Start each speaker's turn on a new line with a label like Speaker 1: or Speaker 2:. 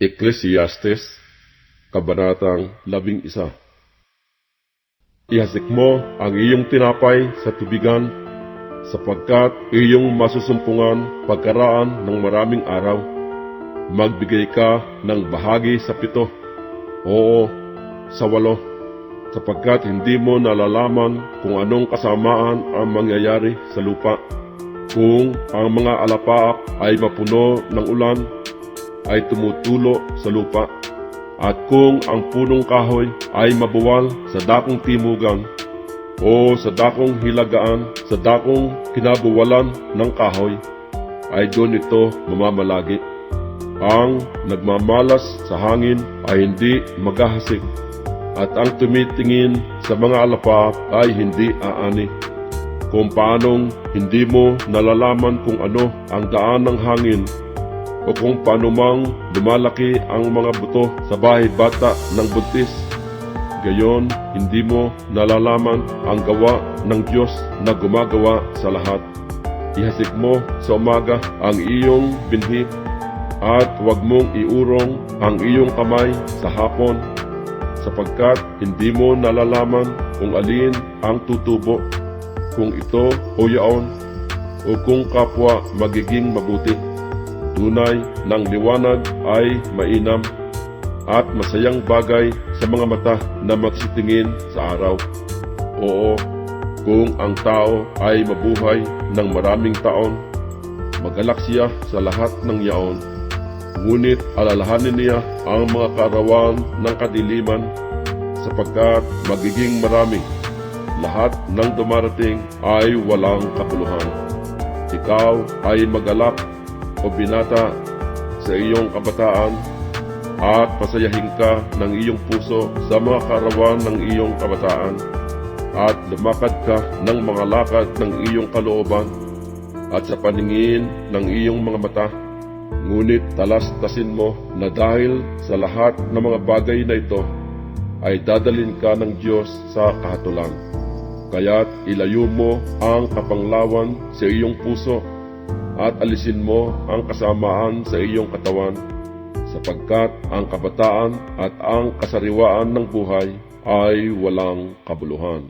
Speaker 1: Ecclesiastes, Kabanatang 11. Ihasik mo ang iyong tinapay sa tubigan, sapagkat iyong masusumpungan pagkaraan ng maraming araw. Magbigay ka ng bahagi sa 7, oo, sa 8, sapagkat hindi mo nalalaman kung anong kasamaan ang mangyayari sa lupa. Kung ang mga alapaap ay mapuno ng ulan, ay tumutulo sa lupa. At kung ang punong kahoy ay mabuwal sa dakong timugan, o sa dakong hilagaan, sa dakong kinabuwalan ng kahoy, ay doon ito mamamalagi. Ang nagmamalas sa hangin ay hindi maghahasik, at ang tumitingin sa mga alapaap ay hindi aani. Kung paanong hindi mo nalalaman kung ano ang daan ng hangin, o kung paano mang lumalaki ang mga buto sa bahay bata ng buntis, gayon hindi mo nalalaman ang gawa ng Diyos na gumagawa sa lahat. Ihasik mo sa umaga ang iyong binhi, at huwag mong iurong ang iyong kamay sa hapon, sapagkat hindi mo nalalaman kung alin ang tutubo, kung ito o yaon, o kung kapwa magiging mabuti. Tunay ng liwanag ay mainam, at masayang bagay sa mga mata na magsitingin sa araw. Oo, kung ang tao ay mabuhay ng maraming taon, magalak siya sa lahat ng yaon. Ngunit alalahanin niya ang mga kaarawan ng kadiliman, sapagkat magiging marami. Lahat ng dumarating ay walang kapuluhan. Ikaw ay magalak o binata sa iyong kabataan, at pasayahin ka ng iyong puso sa mga kaarawan ng iyong kabataan, at lumakad ka ng mga lakad ng iyong kalooban at sa paningin ng iyong mga mata. Ngunit talastasin mo na dahil sa lahat ng mga bagay na ito ay dadalhin ka ng Diyos sa kahatulan. Kaya't ilayo mo ang kapanglawan sa iyong puso, at alisin mo ang kasamaan sa iyong katawan, sapagkat ang kabataan at ang kasariwaan ng buhay ay walang kabuluhan.